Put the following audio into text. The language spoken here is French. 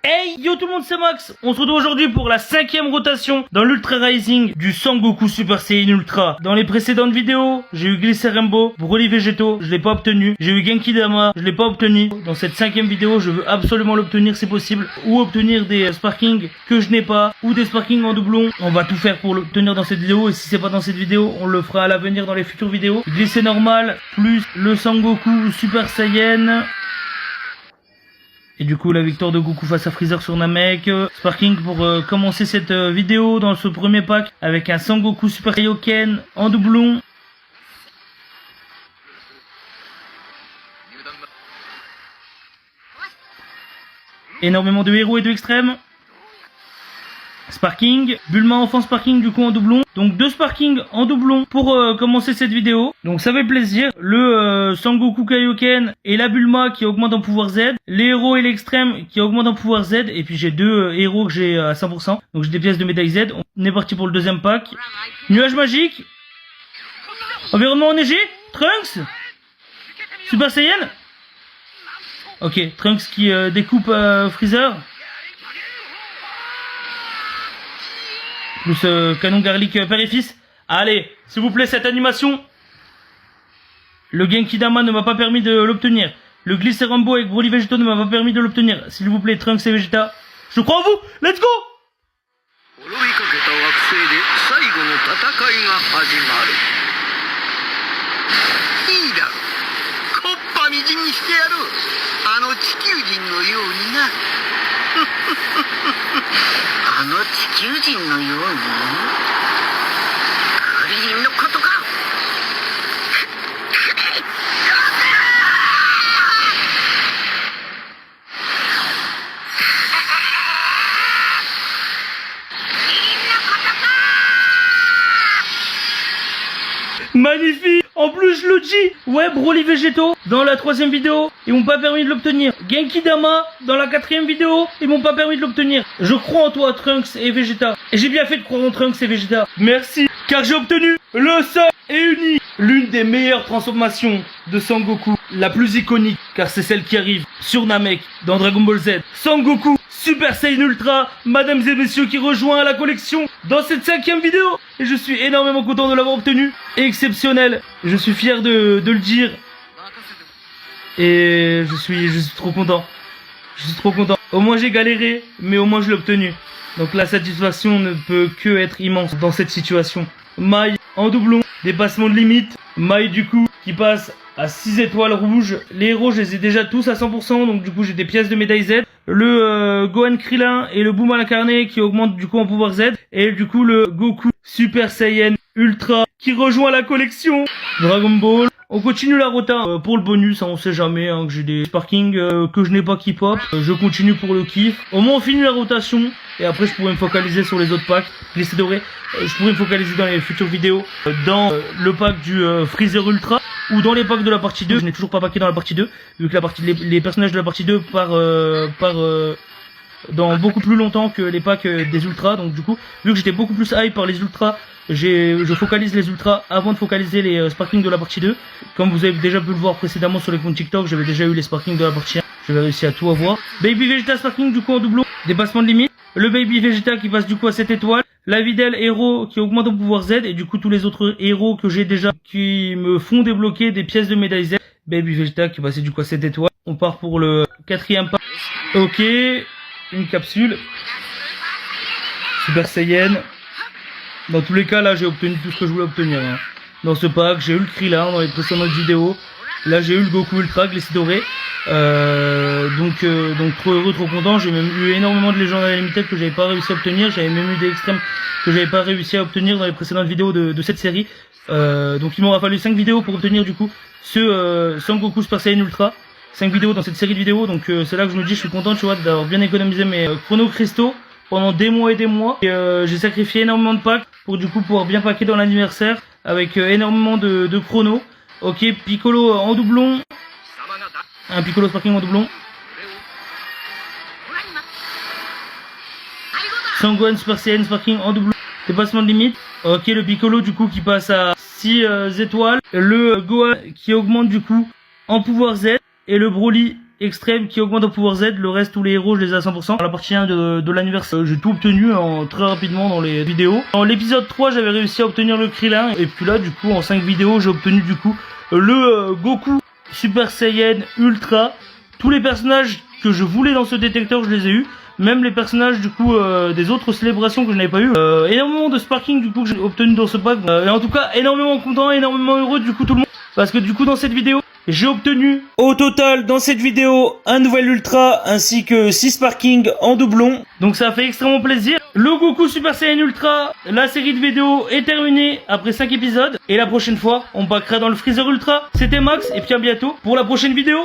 Hey yo tout le monde, c'est Max. On se retrouve aujourd'hui pour la 5e rotation dans l'Ultra Rising du Sangoku Super Saiyan Ultra. Dans les précédentes vidéos, j'ai eu Glycerembo, Broly Végétaux, je l'ai pas obtenu. J'ai eu Genki Dama, je l'ai pas obtenu. Dans cette 5e vidéo, je veux absolument l'obtenir si possible. Ou obtenir des sparkings que je n'ai pas, ou des sparkings en doublon. On va tout faire pour l'obtenir dans cette vidéo. Et si c'est pas dans cette vidéo, on le fera à l'avenir dans les futures vidéos. Glycé normal, plus le Sangoku Super Saiyan. Et du coup la victoire de Goku face à Freezer sur Namek. Sparking pour commencer cette vidéo dans ce premier pack avec un Sangoku Super Kaioken en doublon. Énormément de héros et de extrêmes. Sparking, Bulma enfant Sparking du coup en doublon. Donc 2 Sparking en doublon pour commencer cette vidéo. Donc ça fait plaisir. Le Sangoku Kaioken et la Bulma qui augmente en pouvoir Z. Les héros et l'extrême qui augmentent en pouvoir Z. Et puis j'ai 2 héros que j'ai à 100%. Donc j'ai des pièces de médaille Z. On est parti pour le deuxième pack. Nuage magique. Environnement enneigé. Trunks. Super Saiyan. Ok, Trunks qui découpe Freezer. Plus canon garlic père et fils. Allez, s'il vous plaît, cette animation. Le Genki Dama ne m'a pas permis de l'obtenir. Le Glycerembo avec Broly Végétaux ne m'a pas permis de l'obtenir. S'il vous plaît, Trunks et Vegeta. Je crois en vous. Let's go. Magnifique. En plus je le dis. Ouais, Broly Végétaux dans la 3e vidéo, ils m'ont pas permis de l'obtenir. Genki Dama dans la 4e vidéo, ils m'ont pas permis de l'obtenir. Je crois en toi Trunks et Vegeta. Et j'ai bien fait de croire en Trunks et Vegeta. Merci, car j'ai obtenu le seul et unique, l'une des meilleures transformations de Sangoku, la plus iconique, car c'est celle qui arrive sur Namek dans Dragon Ball Z. Sangoku Super Saiyan Ultra, mesdames et messieurs, qui rejoint la collection dans cette 5e vidéo. Et je suis énormément content de l'avoir obtenu. Exceptionnel. Je suis fier de le dire. Et je suis trop content. Je suis trop content. Au moins j'ai galéré, mais au moins je l'ai obtenu. Donc la satisfaction ne peut que être immense dans cette situation. Maille en doublon, dépassement de limite. Maille du coup qui passe à 6 étoiles rouges. Les héros je les ai déjà tous à 100%, donc du coup j'ai des pièces de médaille Z. Le Gohan Krillin et le Bulma incarné qui augmentent du coup en pouvoir Z. Et du coup le Goku Super Saiyan Ultra qui rejoint la collection Dragon Ball. On continue la rota pour le bonus, hein, on sait jamais hein, que j'ai des sparkings que je n'ai pas qui pop. Je continue pour le kiff. Au moins on finit la rotation et après je pourrais me focaliser sur les autres packs. Glycé doré, je pourrais me focaliser dans les futures vidéos dans le pack du Freezer Ultra ou dans les packs de la partie 2. Je n'ai toujours pas packé dans la partie 2 vu que les personnages de la partie 2 partent dans beaucoup plus longtemps que les packs des ultras. Donc du coup, vu que j'étais beaucoup plus hype par les ultras, je focalise les ultras avant de focaliser les sparkings de la partie 2. Comme vous avez déjà pu le voir précédemment sur les comptes TikTok, j'avais déjà eu les sparkings de la partie 1. J'avais réussi à tout avoir. Baby Vegeta sparking du coup en doublon, dépassement de limite. Le Baby Vegeta qui passe du coup à 7 étoiles. La Videl héros qui augmente en pouvoir Z. Et du coup tous les autres héros que j'ai déjà qui me font débloquer des pièces de médaille Z. Baby Vegeta qui passe du coup à 7 étoiles. On part pour le 4e pack. Ok. Une capsule. Super Saiyan. Dans tous les cas là j'ai obtenu tout ce que je voulais obtenir hein. Dans ce pack j'ai eu le Krillin dans les précédentes vidéos. Là j'ai eu le Goku Ultra Glycé doré. Donc trop heureux, trop content. J'ai même eu énormément de légendes à limited que j'avais pas réussi à obtenir. J'avais même eu des extrêmes que j'avais pas réussi à obtenir dans les précédentes vidéos de cette série. Donc il m'aura fallu 5 vidéos pour obtenir du coup ce Sangoku Super Saiyan Ultra. 5 vidéos dans cette série de vidéos. Donc c'est là que je me dis je suis content tu vois d'avoir bien économisé mes chrono cristaux pendant des mois et des mois. Et j'ai sacrifié énormément de packs pour du coup pouvoir bien packer dans l'anniversaire avec énormément de chrono. Ok, Piccolo en doublon. Un Piccolo sparking en doublon. Sangohan Super Saiyan sparking en doublon. Dépassement de limite. Ok, le Piccolo du coup qui passe à 6 étoiles. Le Gohan qui augmente du coup en pouvoir Z. Et le Broly extrême qui augmente en pouvoir Z. Le reste, tous les héros, je les ai à 100%. Dans la partie 1 de l'anniversaire, j'ai tout obtenu très rapidement dans les vidéos. Dans l'épisode 3, j'avais réussi à obtenir le Krillin. Et puis là, du coup, en 5 vidéos, j'ai obtenu du coup le Goku Super Saiyan Ultra. Tous les personnages que je voulais dans ce détecteur, je les ai eu. Même les personnages du coup des autres célébrations que je n'avais pas eu. Énormément de sparking du coup que j'ai obtenu dans ce pack. Et en tout cas, énormément content, énormément heureux du coup tout le monde. Parce que du coup dans cette vidéo, j'ai obtenu au total dans cette vidéo un nouvel Ultra ainsi que 6 sparking en doublon. Donc ça fait extrêmement plaisir. Le Goku Super Saiyan Ultra, la série de vidéos est terminée après 5 épisodes. Et la prochaine fois, on packera dans le Freezer Ultra. C'était Max et puis à bientôt pour la prochaine vidéo.